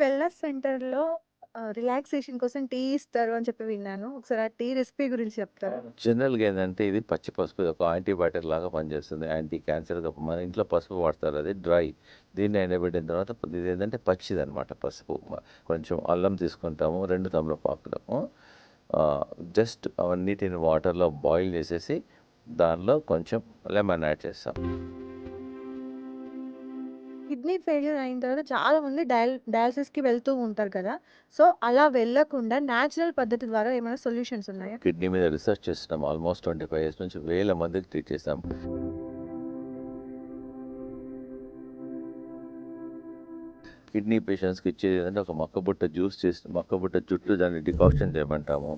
Wellness సెంటర్‌లో relaxation కోసం tea ఇస్తారు అని చెప్పి విన్నాను. ఒకసారి ఆ టీ రెసిపీ గురించి చెప్తారా? జనరల్‌గా ఏందంటే ఇది పచ్చి పసుపు ఒక యాంటీబయాటిక్ లాగా పనిచేస్తుంది. యాంటీ క్యాన్సర్‌గా మన ఇంట్లో పసుపు వాడతారు. అది డ్రై. దీన్ని ఎండబెట్టిన తర్వాత ఇదేంటంటే పచ్చిదనమాట పసుపు. కొంచెం అల్లం తీసుకుంటాము. 2 తమలపాకులు. ఆహ్, జస్ట్ అవన్నిటిని వాటర్‌లో బాయిల్ చేసేసి దానిలో కొంచెం లెమన్ యాడ్ చేస్తాం. కిడ్నీ ఫెయిల్యూర్ అయిన తర్వాత చాలామంది డయాలిసిస్‌కి వెళ్తూ ఉంటారు కదా! సో, అలా వెళ్ళకుండా నేచురల్ పద్ధతి ద్వారా ఏమైనా సొల్యూషన్స్ ఉన్నాయా? కిడ్నీ మీద రిసర్చ్ చేస్తున్నాం. ఆల్మోస్ట్ 25 ఇయర్స్ నుంచి వేల మందికి ట్రీట్ చేసాం. కిడ్నీ పేషెంట్స్‌కి ఇచ్చేది ఏంటంటే ఒక మక్కబుట్ట జ్యూస్ చేసి మక్కబుట్ట చుట్టూ దాన్ని డికాక్షన్ చేయమంటాము.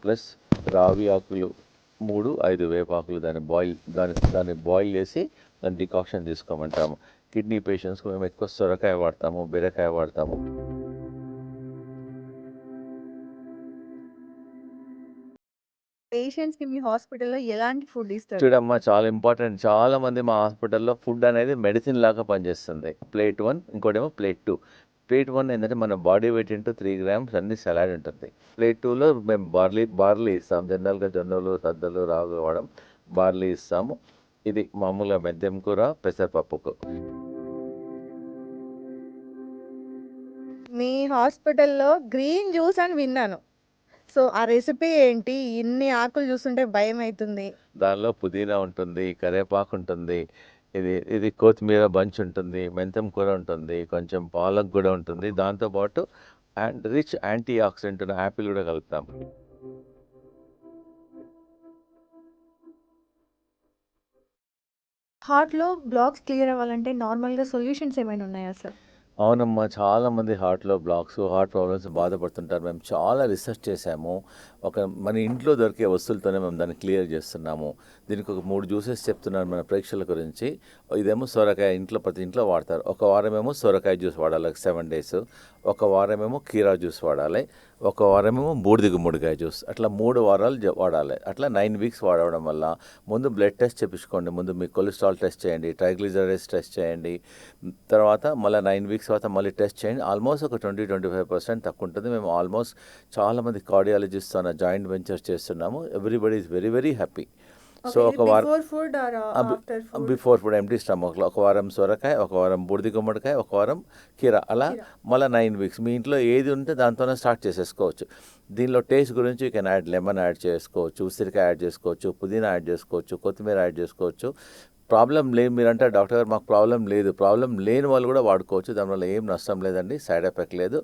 ప్లస్ రావి ఆకులు 3, 5 వేపాకులు దాన్ని బాయిల్ చేసి దాన్ని డికాక్షన్ తీసుకోమంటాము. కిడ్నీ పేషెంట్స్‌కి మేము ఎక్కువ సొరకాయ వాడతాము, బీరకాయ వాడతాము. పేషెంట్స్‌కి మీ హాస్పిటల్‌లో ఎలాంటి ఫుడ్ ఇస్తారు? చూడమ్మా చాలా ఇంపార్టెంట్. చాలామంది మా హాస్పిటల్‌లో ఫుడ్ అనేది మెడిసిన్ లాగా పనిచేస్తుంది. ప్లేట్ 1 ఇంకోటేమో ప్లేట్ 2. ప్లేట్ 1 ఏంటంటే మన బాడీ వెయిట్ ఇంటూ 3 గ్రామ్స్ అన్ని సలాడ్ ఉంటుంది. ప్లేట్ 2లో మేము బార్లీ ఇస్తాం. జనరల్‌గా జొన్నలు, సద్దలు, రాగులు వాడం. బార్లీ ఇస్తాము. ఇది మామూలుగా మెంతెం కూర, పెసరపప్పుకు. మీ హాస్పిటల్‌లో గ్రీన్ జ్యూస్ అని విన్నాను. సో, ఆ రెసిపీ ఏంటి? ఇన్ని ఆకులు చూస్తుంటే భయమైతుంది. దానిలో పుదీనా ఉంటుంది, కరివేపాకు ఉంటుంది. ఇది కొత్తిమీర బంచ్ ఉంటుంది, మెంతం కూర ఉంటుంది, కొంచెం పాలక్ కూడా ఉంటుంది. దాంతో పాటు రిచ్ యాంటీ ఆక్సిడెంట్ ఉన్న యాపిల్ కూడా కలుపుతాం. హార్ట్‌లో బ్లాక్స్ క్లియర్ అవ్వాలంటే నార్మల్‌గా సొల్యూషన్స్ ఏమైనా ఉన్నాయా సార్? అవునమ్మా. చాలామంది హార్ట్‌లో బ్లాక్స్, హార్ట్ ప్రాబ్లమ్స్ బాధపడుతుంటారు. మేము చాలా రిసర్చ్ చేశాము. మన ఇంట్లో దొరికే వస్తువులతోనే మేము దాన్ని క్లియర్ చేస్తున్నాము. దీనికి ఒక 3 జ్యూసెస్ చెప్తున్నాను మన ప్రేక్షకుల గురించి. ఇదేమో సొరకాయ ప్రతి ఇంట్లో వాడతారు. ఒక వారమేమో సొరకాయ జ్యూస్ వాడాలి 7 డేస్. ఒక వారమేమో కీరా జ్యూస్ వాడాలి. ఒక వారమేమో బూడిద గుమ్మడికాయ జ్యూస్. అట్లా 3 వారాలు వాడాలి. అట్లా 9 వీక్స్ వాడడం వల్ల ముందు బ్లడ్ టెస్ట్ చేపించుకోండి. ముందు మీ కొలెస్ట్రాల్ టెస్ట్ చేయండి. ట్రైగ్లిజరైడ్స్ టెస్ట్ చేయండి. తర్వాత మళ్ళీ 9 వీక్స్ తర్వాత మళ్ళీ టెస్ట్ చేయండి. ఆల్మోస్ట్ ఒక 20-25% తక్కువ ఉంటుంది. మేము ఆల్మోస్ట్ చాలామంది కార్డియాలజిస్ట్ జాయింట్ వెంచర్స్ చేస్తున్నాము. Everybody is very very happy. So okay. ఇది ఒక వారం before food or after food? Before food empty స్టమక్లో ఒక వారం సొరకాయ, ఒక వారం బూడిద గుమ్మడికాయ, ఒక వారం కీర అలా కీరా. మళ్ళీ 9 వీక్స్ మీ ఇంట్లో ఏది ఉంటే దాంతోనే స్టార్ట్ చేసేసుకోవచ్చు. దీనిలో టేస్ట్ గురించి you can add lemon add చేసుకోవచ్చు, ఉసిరికాయ యాడ్ చేసుకోవచ్చు, పుదీనా యాడ్ చేసుకోవచ్చు, కొత్తిమీర యాడ్ చేసుకోవచ్చు. మీరంటే డాక్టర్ గారు మాకు ప్రాబ్లం లేదు. ప్రాబ్లం లేని వాళ్ళు కూడా వాడుకోవచ్చు. దానివల్ల ఏం నష్టం లేదండి. సైడ్ ఎఫెక్ట్ లేదు.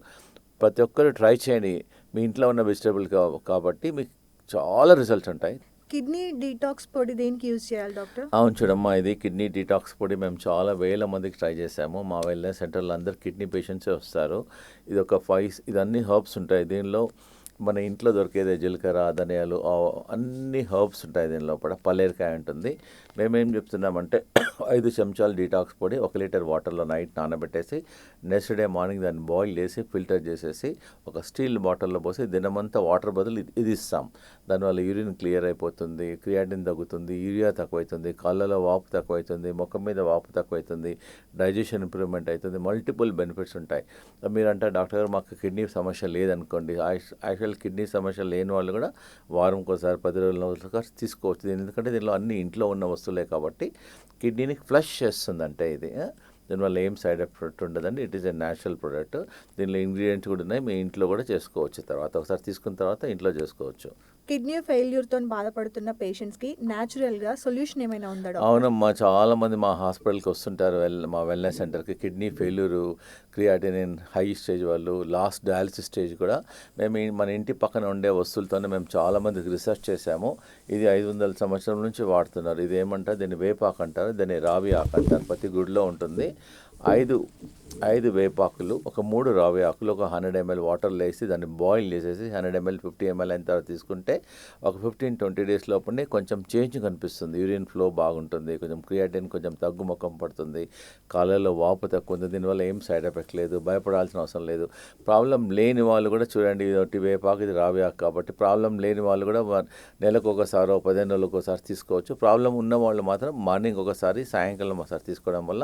ప్రతి ఒక్కరు ట్రై చేయండి. మీ ఇంట్లో ఉన్న వెజిటబుల్ కాబట్టి మీకు చాలా రిజల్ట్స్ ఉంటాయి. కిడ్నీ డీటాక్స్ పొడి దేనికి యూజ్ చేయాలి డాక్టర్? అవును చూడమ్మా, ఇది కిడ్నీ డీటాక్స్ పొడి మేము చాలా వేల మందికి ట్రై చేసాము. మా వెల్నెస్ సెంటర్లో అందరు కిడ్నీ పేషెంట్సే వస్తారు. ఇది ఒక ఇదన్నీ హర్బ్స్ ఉంటాయి దీనిలో. మన ఇంట్లో దొరికేదే జీలకర్ర, ధనియాలు అన్ని హర్బ్స్ ఉంటాయి దీని లోపల. పల్లేరుకాయ ఉంటుంది. మేమేం చెప్తున్నామంటే 5 చెంచాలు డీటాక్స్ పొడి 1 లీటర్ వాటర్లో నైట్ నానబెట్టేసి నెక్స్ట్ డే మార్నింగ్ దాన్ని బాయిల్ చేసి ఫిల్టర్ చేసేసి ఒక స్టీల్ బాటిల్లో పోసి దినమంతా వాటర్ బదులు ఇది ఇస్తాం. దానివల్ల యూరిన్ క్లియర్ అయిపోతుంది, క్రియాటిన్ తగ్గుతుంది, యూరియా తక్కువవుతుంది, కాళ్ళలో వాపు తక్కువవుతుంది, ముఖం మీద వాపు తక్కువవుతుంది, డైజెషన్ ఇంప్రూవ్మెంట్ అవుతుంది. మల్టిపుల్ బెనిఫిట్స్ ఉంటాయి. మీరంటే డాక్టర్ గారు మాకు కిడ్నీ సమస్య లేదనుకోండి. యాక్చువల్ కిడ్నీ సమస్య లేని వాళ్ళు కూడా వారంకోసారి 10 రోజుల ఒకసారి తీసుకోవచ్చు. ఎందుకంటే దీనిలో అన్ని ఇంట్లో ఉన్న వస్తువులే కాబట్టి కిడ్నీని ఫ్లష్ చేస్తుందంటే ఇది. దీనివల్ల ఏం సైడ్ ఎఫెక్ట్ ఉండదండి. It is a natural product. దీనిలో ఇంగ్రీడియంట్స్ కూడా ఉన్నాయి. మీ ఇంట్లో కూడా చేసుకోవచ్చు. ఒకసారి తీసుకున్న తర్వాత ఇంట్లో చేసుకోవచ్చు. కిడ్నీ ఫెయిల్యూర్‌తోని బాధపడుతున్న పేషెంట్స్‌కి నేచురల్‌గా సొల్యూషన్ ఏమైనా ఉందా డాక్టర్? అవునమ్మా. చాలామంది మా హాస్పిటల్‌కి వస్తుంటారు. మా వెల్నెస్ సెంటర్‌కి kidney failure, creatinine high stage వాళ్ళు, లాస్ట్ డయాలిసిస్ స్టేజ్ కూడా మేము మన ఇంటి పక్కన ఉండే వస్తువులతోనే మేము చాలామందికి రిసర్చ్ చేశాము. ఇది 500 సంవత్సరాల నుంచి వాడుతున్నారు. ఇదేమంటారు, దీన్ని వేపాకు అంటారు, దీన్ని రావి ఆకు అంటారు. ప్రతి గుడిలో ఉంటుంది. 5 వేపాకులు, ఒక 3 రావి ఆకులు, ఒక 100 ml వాటర్లో వేసి దాన్ని బాయిల్ చేసేసి 100 ml 50 ml అయిన తర్వాత తీసుకుంటే ఒక 15-20 డేస్ లోపలనే కొంచెం చేంజ్ కనిపిస్తుంది. యూరిన్ ఫ్లో బాగుంటుంది, కొంచెం క్రియాటిన్ కొంచెం తగ్గుముఖం పడుతుంది, కాళ్ళలో వాపు తక్కువ ఉంది. దీనివల్ల ఏం సైడ్ ఎఫెక్ట్ లేదు, భయపడాల్సిన అవసరం లేదు. ప్రాబ్లం లేని వాళ్ళు కూడా చూడండి, ఇది వేపాకు, ఇది రావి ఆకు కాబట్టి ప్రాబ్లం లేని వాళ్ళు కూడా నెలకు ఒకసారి 15 రోజులకు ఒకసారి తీసుకోవచ్చు. ప్రాబ్లం ఉన్న వాళ్ళు మాత్రం మార్నింగ్ ఒకసారి, సాయంకాలం ఒకసారి తీసుకోవడం వల్ల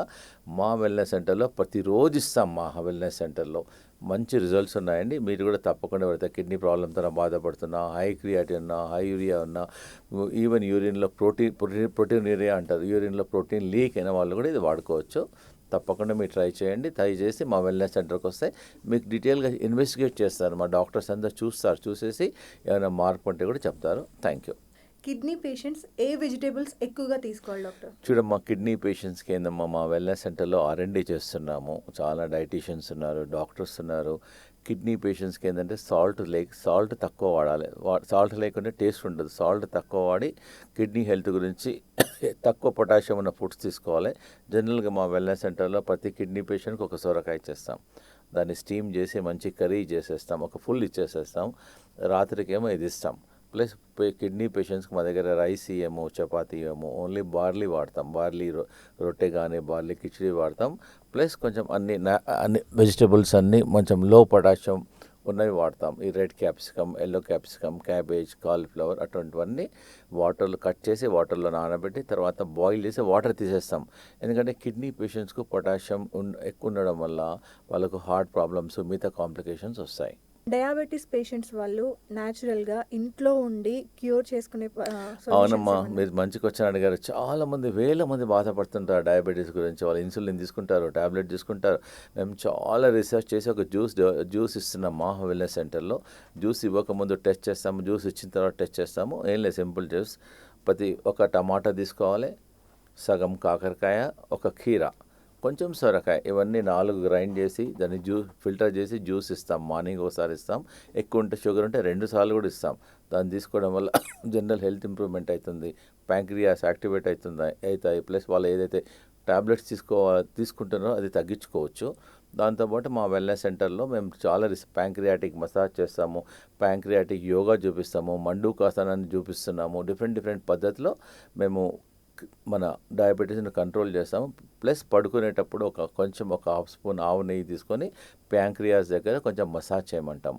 మా వెల్నెస్ వెల్నెస్ సెంటర్లో ప్రతిరోజు ఇస్తాం. మా వెల్నెస్ సెంటర్లో మంచి రిజల్ట్స్ ఉన్నాయండి. మీరు కూడా తప్పకుండా ఎవరైతే కిడ్నీ ప్రాబ్లంతో బాధపడుతున్నా, హై క్రియాటిన్ ఉన్నా, హై యూరియా ఉన్నా, ఈవెన్ యూరిన్లో ప్రోటీన్ అంటారు, యూరిన్లో ప్రోటీన్ లీక్ అయిన వాళ్ళు కూడా ఇది వాడుకోవచ్చు. తప్పకుండా మీరు ట్రై చేయండి. ట్రై చేసి మా వెల్నెస్ సెంటర్కి వస్తే మీకు డీటెయిల్గా ఇన్వెస్టిగేట్ చేస్తారు. మా డాక్టర్స్ అంతా చూస్తారు, చూసేసి ఏమైనా మార్పు ఉంటే కూడా చెప్తారు. Thank you. Kidney patients A vegetables ఎక్కువగా తీసుకోవాలి డాక్టర్? చూడమ్మా, కిడ్నీ పేషెంట్స్కి ఏందమ్మా, మా వెల్నెస్ సెంటర్లో R&D చేస్తున్నాము. చాలా డైటీషియన్స్ ఉన్నారు, డాక్టర్స్ ఉన్నారు. కిడ్నీ పేషెంట్స్కి ఏంటంటే సాల్ట్ తక్కువ వాడాలి. సాల్ట్ లేకుంటే టేస్ట్ ఉండదు. సాల్ట్ తక్కువ వాడి కిడ్నీ హెల్త్ గురించి తక్కువ పొటాషియం ఉన్న ఫుడ్స్ తీసుకోవాలి. జనరల్గా మా వెల్నెస్ సెంటర్లో ప్రతి కిడ్నీ పేషెంట్కి ఒక సొరకాయ ఇచ్చేస్తాం. దాన్ని స్టీమ్ చేసి మంచి కర్రీ చేసేస్తాం, ఒక ఫుల్ ఇచ్చేసేస్తాం. రాత్రికేమో ఇది ఇస్తాం. ప్లస్ కిడ్నీ పేషెంట్స్కి మా దగ్గర రైస్ ఇవ్వము, చపాతీ ఇవ్వము, ఓన్లీ బార్లీ వాడతాం. బార్లీ రొట్టె కానీ బార్లీ కిచిడి వాడతాం. ప్లస్ కొంచెం అన్ని వెజిటబుల్స్ అన్నీ కొంచెం లో పొటాషియం ఉన్నవి వాడతాం. ఈ red capsicum, yellow capsicum, cabbage, cauliflower అటువంటివన్నీ వాటర్లో కట్ చేసి వాటర్లో నానబెట్టి తర్వాత బాయిల్ చేసి వాటర్ తీసేస్తాం. ఎందుకంటే కిడ్నీ పేషెంట్స్కు పొటాషియం ఎక్కువ ఉండడం వల్ల వాళ్ళకు హార్ట్ ప్రాబ్లమ్స్, మిగతా కాంప్లికేషన్స్ వస్తాయి. డయాబెటీస్ పేషెంట్స్ వాళ్ళు న్యాచురల్గా ఇంట్లో ఉండి క్యూర్ చేసుకునే అవునమ్మా, మీరు మంచి క్వశ్చన్ అడిగారు. చాలామంది వేల మంది బాధపడుతుంటారు డయాబెటీస్ గురించి. వాళ్ళు ఇన్సులిన్ తీసుకుంటారు, టాబ్లెట్ తీసుకుంటారు. మేము చాలా రీసెర్చ్ చేసి ఒక జ్యూస్ ఇస్తున్నాం మా వెల్నెస్ సెంటర్లో. జ్యూస్ ఇవ్వకముందు టెస్ట్ చేస్తాము, జ్యూస్ ఇచ్చిన తర్వాత టెస్ట్ చేస్తాము. ఏం లేదు, సింపుల్ జ్యూస్. ఒక టమాటా తీసుకోవాలి, సగం కాకరకాయ, ఒక కీరా, కొంచెం సొరకాయ, ఇవన్నీ 4 గ్రైండ్ చేసి దాన్ని ఫిల్టర్ చేసి జ్యూస్ ఇస్తాం. మార్నింగ్ ఒకసారి ఇస్తాం. ఎక్కువ ఉంటే షుగర్ ఉంటే 2 సార్లు కూడా ఇస్తాం. దాన్ని తీసుకోవడం వల్ల జనరల్ హెల్త్ ఇంప్రూవ్మెంట్ అవుతుంది, ప్యాంక్రియాస్ యాక్టివేట్ అవుతాయి. ప్లస్ వాళ్ళు ఏదైతే టాబ్లెట్స్ తీసుకుంటున్నారో అది తగ్గించుకోవచ్చు. దాంతోపాటు మా వెల్నెస్ సెంటర్లో మేము చాలా ప్యాంక్రియాటిక్ మసాజ్ చేస్తాము, ప్యాంక్రియాటిక్ యోగా చూపిస్తాము, మండూకాసనాన్ని చూపిస్తున్నాము. డిఫరెంట్ పద్ధతిలో మేము మన డయాబెటీస్ని కంట్రోల్ చేస్తాము. ప్లస్ పడుకునేటప్పుడు ఒక హాఫ్ స్పూన్ ఆవు నెయ్యి తీసుకొని ప్యాంక్రియాస్ దగ్గర కొంచెం మసాజ్ చేయమంటాం.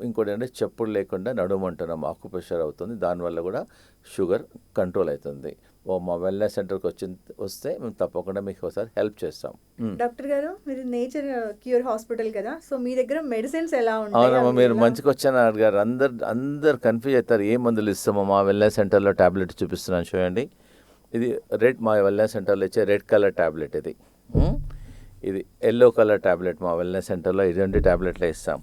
ఇంకోటి ఏంటంటే చెప్పుడు లేకుండా నడుమంటున్నాం, ఆకుప్రెషర్ అవుతుంది. దానివల్ల కూడా షుగర్ కంట్రోల్ అవుతుంది. మా వెల్నెస్ సెంటర్కి వస్తే మేము తప్పకుండా మీకు ఒకసారి హెల్ప్ చేస్తాం. డాక్టర్ గారు, మీరు నేచర్ క్యూర్ హాస్పిటల్ కదా, సో మీ దగ్గర మెడిసిన్స్ ఎలా ఉంటాయి? అవునమ్మా, మీరు మంచిగా వచ్చాను అడిగారు. అందరు కన్ఫ్యూజ్ అవుతారు, ఏ మందులు ఇస్తామో. మా వెల్నెస్ సెంటర్లో టాబ్లెట్ చూపిస్తున్నాను చూడండి. ఇది మా వెల్నెస్ సెంటర్లో ఇచ్చే రెడ్ కలర్ టాబ్లెట్. ఇది ఎల్లో కలర్ టాబ్లెట్. మా వెల్నెస్ సెంటర్లో ఈ 2 టాబ్లెట్లు ఇస్తాం.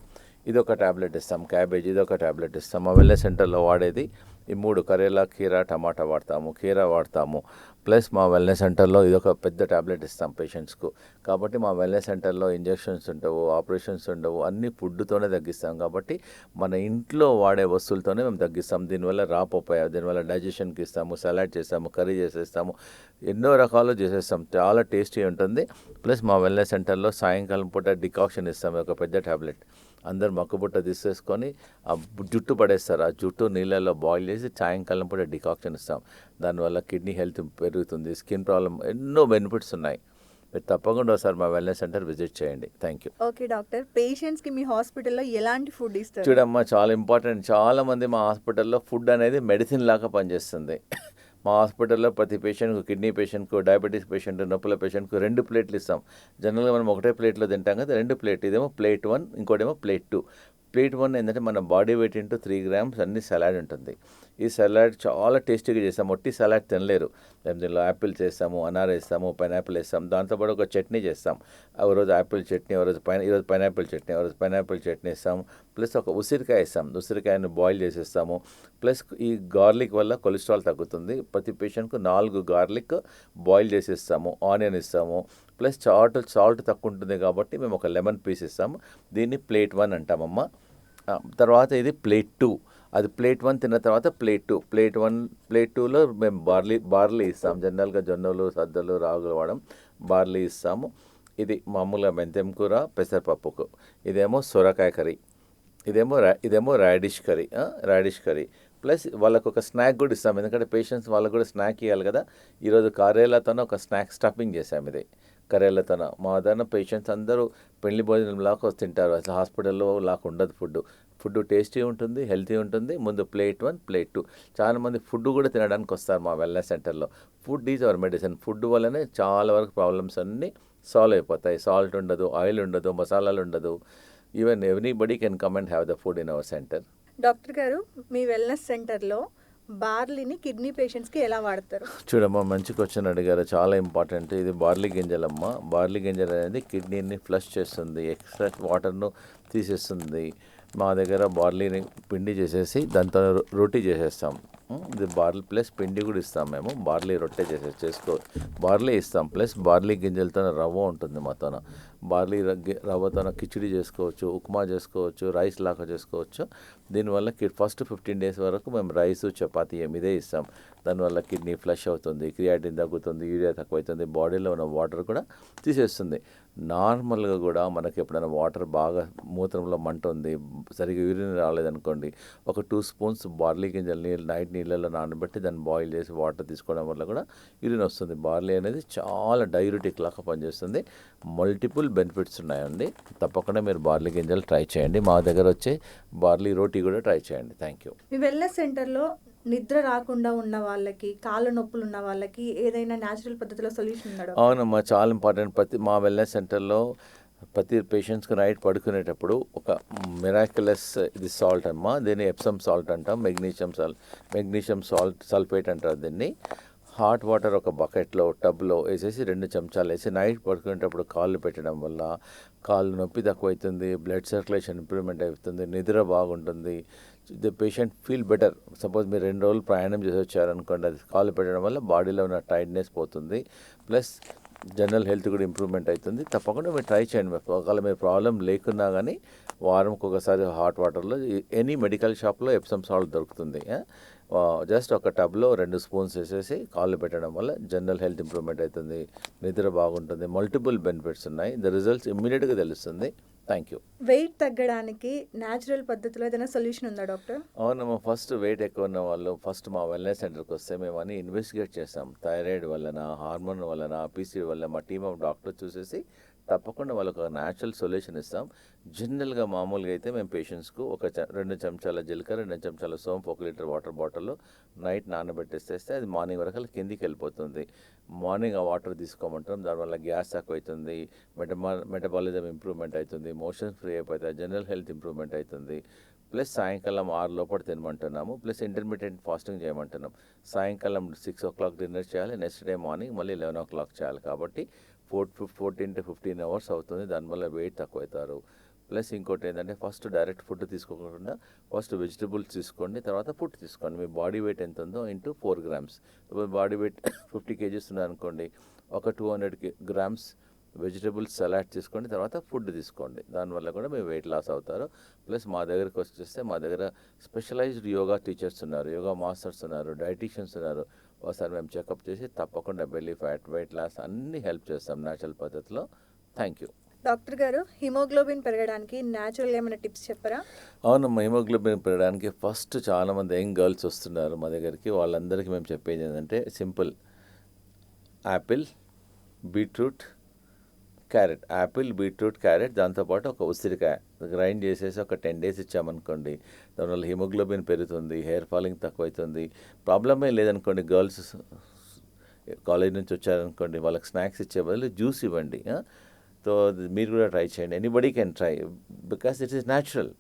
ఇది ఒక టాబ్లెట్ ఇస్తాం, క్యాబేజ్ ఇది ఒక టాబ్లెట్ ఇస్తాం. మా వెల్నెస్ సెంటర్లో వాడేది ఈ 3 కరేలా, కీరా, టమాటా వాడతాము, కీరా వాడతాము. ప్లస్ మా వెల్నెస్ సెంటర్లో ఇది ఒక పెద్ద టాబ్లెట్ ఇస్తాం పేషెంట్స్కు. కాబట్టి మా వెల్నెస్ సెంటర్లో ఇంజెక్షన్స్ ఉండవు, ఆపరేషన్స్ ఉండవు, అన్నీ ఫుడ్తోనే తగ్గిస్తాం. కాబట్టి మన ఇంట్లో వాడే వస్తువులతోనే మేము తగ్గిస్తాం. దీనివల్ల రాపోపాయ, దీనివల్ల డైజెషన్కి ఇస్తాము, సలాడ్ చేస్తాము, కర్రీ చేసేస్తాము, ఎన్నో రకాలు చేసేస్తాం. చాలా టేస్టీ ఉంటుంది. ప్లస్ మా వెల్నెస్ సెంటర్లో సాయంకాలం పూట డికాక్షన్ ఇస్తాము, ఒక పెద్ద టాబ్లెట్. అందరు మక్కుబుట్ట తీసేసుకొని ఆ జుట్టు పడేస్తారు. ఆ జుట్టు నీళ్ళల్లో బాయిల్ చేసి సాయంకాలం పూట డికాక్షన్ ఇస్తాం. దానివల్ల కిడ్నీ హెల్త్ పెరుగుతుంది, స్కిన్ ప్రాబ్లం, ఎన్నో బెనిఫిట్స్ ఉన్నాయి. మీరు తప్పకుండా ఒకసారి మా వెల్నెస్ సెంటర్ విజిట్ చేయండి. Thank you. ఓకే డాక్టర్, పేషెంట్స్కి మీ హాస్పిటల్లో ఎలాంటి ఫుడ్ ఇస్తారు? చూడమ్మా, చాలా ఇంపార్టెంట్. చాలామంది మా హాస్పిటల్లో ఫుడ్ అనేది మెడిసిన్ లాగా పనిచేస్తుంది. మా హాస్పిటల్లో ప్రతి పేషెంట్కు, కిడ్నీ పేషెంట్కు, డయాబెటీస్ పేషెంట్, నొప్పుల పేషెంట్కు 2 ప్లేట్లు ఇస్తాం. జనరల్గా మనం ఒకటే ప్లేట్లో తింటాం కదా, 2 ప్లేట్. ఇదేమో ప్లేట్ 1, ఇంకోటేమో ప్లేట్ 2. ప్లేట్ 1 ఏంటంటే మన బాడీ వెయిట్ ఇంటూ 3 గ్రామ్స్ అన్ని సలాడ్ ఉంటుంది. ఈ సలాడ్ చాలా టేస్టీగా చేస్తాము. ఒట్టి సలాడ్ తినలేరు. మేము దీనిలో యాపిల్ చేస్తాము, అనార్ వేస్తాము, పైనాపిల్ వేస్తాం. దాంతోపాటు ఒక చట్నీ చేస్తాం. ఒక రోజు యాపిల్ చట్నీ, ఈరోజు పైనాపిల్ చట్నీ, పైనాపిల్ చట్నీ ఇస్తాము. ప్లస్ ఒక ఉసిరికాయ ఇస్తాం. ఉసిరికాయను బాయిల్ చేసేస్తాము. ప్లస్ ఈ గార్లిక్ వల్ల కొలెస్ట్రాల్ తగ్గుతుంది. ప్రతి పేషెంట్కు 4 గార్లిక్ బాయిల్ చేసేస్తాము. ఆనియన్ ఇస్తాము. ప్లస్ సాల్ట్ తక్కువ ఉంటుంది కాబట్టి మేము ఒక లెమన్ పీస్ ఇస్తాము. దీన్ని ప్లేట్ 1 అంటామమ్మా. తర్వాత ఇది ప్లేట్ 2. అది ప్లేట్ 1 తిన్న తర్వాత ప్లేట్ 2. ప్లేట్ 2లో మేము బార్లీ ఇస్తాం. జనరల్గా జొన్నలు, సద్దలు, రాగులు వాడడం, బార్లీ ఇస్తాము. ఇది మామూలుగా మెంతెం కూర, పెసరపప్పుకు. ఇదేమో సొరకాయ కర్రీ, ఇదేమో రాడిష్ కర్రీ. ప్లస్ వాళ్ళకు ఒక స్నాక్ కూడా ఇస్తాం. ఎందుకంటే పేషెంట్స్ వాళ్ళకు కూడా స్నాక్ ఇవ్వాలి కదా. ఈరోజు కరేలాతోనే ఒక స్నాక్ స్టఫింగ్ చేసాం. ఇది కరేలాతోన. మా దగ్గర పేషెంట్స్ అందరూ పెళ్లి భోజనం లాగా తింటారు. అసలు హాస్పిటల్లో లాగా ఉండదు ఫుడ్. ఫుడ్ టేస్టీ ఉంటుంది, హెల్తీ ఉంటుంది. ముందు ప్లేట్ 1, ప్లేట్ 2. చాలామంది ఫుడ్ కూడా తినడానికి వస్తారు మా వెల్నెస్ సెంటర్లో. Food is our medicine. Food వల్లనే చాలా వరకు ప్రాబ్లమ్స్ అన్నీ సాల్వ్ అయిపోతాయి. సాల్ట్ ఉండదు, ఆయిల్ ఉండదు, మసాలాలు ఉండదు. Even everybody can come and have the food in our centre. Doctor గారు, మీ వెల్నెస్ సెంటర్లో బార్లీని కిడ్నీ పేషెంట్స్కి ఎలా వాడతారు? చూడమ్మా, మంచి క్వశ్చన్ అడిగారు. చాలా ఇంపార్టెంట్. ఇది బార్లీ గింజలమ్మ. బార్లీ గింజలు అనేది కిడ్నీని ఫ్లష్ చేస్తుంది, ఎక్స్ట్రా వాటర్ను తీసేస్తుంది. మా దగ్గర బార్లీని పిండి చేసేసి దాంతో రొట్టి చేసేస్తాం. ఇది బార్లీ ప్లస్ పిండి కూడా ఇస్తాం మేము. బార్లీ రొట్టె చేసుకో బార్లీ ఇస్తాం, ప్లస్ బార్లీ గింజలతో రవ్వ ఉంటుంది మాతోన. బార్లీ రవ్వతో కిచిడి చేసుకోవచ్చు, ఉప్మా చేసుకోవచ్చు, రైస్ లాగా చేసుకోవచ్చు. దీనివల్ల ఫస్ట్ 15 days వరకు మేము రైస్, చపాతీ ఇదే ఇస్తాం. దానివల్ల కిడ్నీ ఫ్లష్ అవుతుంది, క్రియాటిన్ తగ్గుతుంది, యూరియా తక్కువవుతుంది, బాడీలో ఉన్న వాటర్ కూడా తీసేస్తుంది. నార్మల్గా కూడా మనకి ఎప్పుడైనా వాటర్ బాగా మూత్రంలో మంట ఉంది, సరిగ్గా యూరిన్ రాలేదనుకోండి, ఒక 2 spoons బార్లీ గింజలు నైట్ నీళ్ళలో నానబెట్టి దాన్ని బాయిల్ చేసి వాటర్ తీసుకోవడం వల్ల కూడా యూరిన్ వస్తుంది. బార్లీ అనేది చాలా డైయూరిటిక్ లాగా పనిచేస్తుంది. మల్టిపుల్ బెనిఫిట్స్ ఉన్నాయండి. తప్పకుండా మీరు బార్లీ గింజలు ట్రై చేయండి. మా దగ్గర వచ్చే బార్లీ రోటీ కూడా ట్రై చేయండి. Thank you. మీ వెల్నెస్ సెంటర్లో నిద్ర రాకుండా ఉన్న వాళ్ళకి, కాళ్ళ నొప్పులు ఉన్న వాళ్ళకి ఏదైనా న్యాచురల్ పద్ధతిలో సొల్యూషన్ ఉందా? అవునమ్మా, చాలా ఇంపార్టెంట్. మా వెల్నెస్ సెంటర్లో ప్రతి పేషెంట్స్కి నైట్ పడుకునేటప్పుడు ఒక మిరాక్యులస్ ఇది సాల్ట్ అమ్మా. దీన్ని ఎప్సమ్ సాల్ట్ అంటాం. మెగ్నీషియం సల్ఫేట్ అంటారు దీన్ని. హాట్ వాటర్ ఒక బకెట్లో, టబ్లో వేసేసి 2 చెంచాలు వేసి నైట్ పడుకునేటప్పుడు కాళ్ళు పెట్టడం వల్ల కాళ్ళు నొప్పి తక్కువవుతుంది, బ్లడ్ సర్క్యులేషన్ ఇంప్రూవ్మెంట్ అవుతుంది, నిద్ర బాగుంటుంది. The patient feel better. Suppose మీరు 2 రోజులు ప్రయాణం చేసి వచ్చారనుకోండి, అది కాళ్ళు పెట్టడం వల్ల బాడీలో ఉన్న టైట్నెస్ పోతుంది, ప్లస్ జనరల్ హెల్త్ కూడా ఇంప్రూవ్మెంట్ అవుతుంది. తప్పకుండా మీరు ట్రై చేయండి. ఒకవేళ మీరు ప్రాబ్లం లేకున్నా కానీ వారంకి ఒకసారి హాట్ వాటర్లో ఎనీ మెడికల్ షాప్లో ఎప్సమ్ సాల్ట్ దొరుకుతుంది. జస్ట్ ఒక టబ్లో 2 spoons వేసేసి కాళ్ళు పెట్టడం వల్ల జనరల్ హెల్త్ ఇంప్రూవ్మెంట్ అవుతుంది, నిద్ర బాగుంటుంది. మల్టిపుల్ బెనిఫిట్స్ ఉన్నాయి. ద రిజల్ట్స్ ఇమ్మీడియట్గా తెలుస్తుంది. Thank you. వెయిట్ తగ్గడానికి న్యాచురల్ పద్ధతిలో ఏదైనా సొల్యూషన్ ఉందా డాక్టర్? అవునమ్మా, ఫస్ట్ వెయిట్ ఎక్కువ ఉన్న వాళ్ళు ఫస్ట్ మా వెల్నెస్ సెంటర్కి వస్తే మేము అన్ని ఇన్వెస్టిగేట్ చేస్తాం. థైరాయిడ్ వలన, హార్మోన్ వలన, పీసీ వల్ల మా టీమ్ ఆఫ్ డాక్టర్ చూసేసి తప్పకుండా వాళ్ళకు ఒక న్యాచురల్ సొల్యూషన్ ఇస్తాం. జనరల్గా మామూలుగా అయితే మేము పేషెంట్స్కు 2 చెంచాల జీలకర్ర, 2 చెంచాల సోంపు, 1 లీటర్ వాటర్ బాటిల్లో నైట్ నానబెట్టేస్తే అది మార్నింగ్ వరకు కిందికి వెళ్ళిపోతుంది. మార్నింగ్ ఆ వాటర్ తీసుకోమంటాం. దానివల్ల గ్యాస్ తక్కువ అవుతుంది, మెటబాలిజం ఇంప్రూవ్మెంట్ అవుతుంది, మోషన్స్ ఫ్రీ అయిపోతాయి, జనరల్ హెల్త్ ఇంప్రూవ్మెంట్ అవుతుంది. ప్లస్ సాయంకాలం 6 లోపల తినమంటున్నాము. ప్లస్ ఇంటర్మీడియట్ ఫాస్టింగ్ చేయమంటున్నాం. సాయంకాలం 6 o'clock డిన్నర్ చేయాలి, నెక్స్ట్ డే మార్నింగ్ మళ్ళీ 11 o'clock చేయాలి. కాబట్టి 14 to 15 hours అవుతుంది. దానివల్ల వెయిట్ తక్కువ అవుతారు. ప్లస్ ఇంకోటి ఏంటంటే ఫస్ట్ డైరెక్ట్ ఫుడ్ తీసుకోకుండా ఫస్ట్ వెజిటబుల్స్ తీసుకోండి, తర్వాత ఫుడ్ తీసుకోండి. మీ బాడీ వెయిట్ ఎంత ఉందో into 4 grams. Body weight 50 kgs ఉన్నారనుకోండి, ఒక 200 grams వెజిటబుల్స్ సలాడ్ తీసుకోండి, తర్వాత ఫుడ్ తీసుకోండి. దానివల్ల కూడా మీరు వెయిట్ లాస్ అవుతారు. ప్లస్ మా దగ్గరకు వచ్చేస్తే మా దగ్గర స్పెషలైజ్డ్ యోగా టీచర్స్ ఉన్నారు, యోగా మాస్టర్స్ ఉన్నారు, డైటీషియన్స్ ఉన్నారు. ఒకసారి మేము చెకప్ చేసి తప్పకుండా బెల్లీ ఫ్యాట్, వెయిట్ లాస్ అన్నీ హెల్ప్ చేస్తాం న్యాచురల్ పద్ధతిలో. Thank you. డాక్టర్ గారు, హిమోగ్లోబిన్ పెరగడానికి న్యాచురల్గా ఏమైనా టిప్స్ చెప్పరా? అవునమ్మా, హిమోగ్లోబిన్ పెరగడానికి ఫస్ట్ చాలామంది యంగ్ గర్ల్స్ వస్తున్నారు మా దగ్గరికి. వాళ్ళందరికీ మేము చెప్పేది ఏంటంటే simple: Apple, beetroot, carrot. Apple, beetroot, carrot, దాంతోపాటు ఒక ఉసిరికాయ గ్రైండ్ చేసేసి ఒక 10 days ఇచ్చామనుకోండి, దానివల్ల హిమోగ్లోబిన్ పెరుగుతుంది, హెయిర్ ఫాలింగ్ తక్కువ అవుతుంది. ప్రాబ్లమే లేదనుకోండి, గర్ల్స్ కాలేజ్ నుంచి వచ్చారనుకోండి, వాళ్ళకి స్నాక్స్ ఇచ్చే బదులు జ్యూస్ ఇవ్వండి. సో మీరు కూడా ట్రై చేయండి. Anybody can try because it is natural.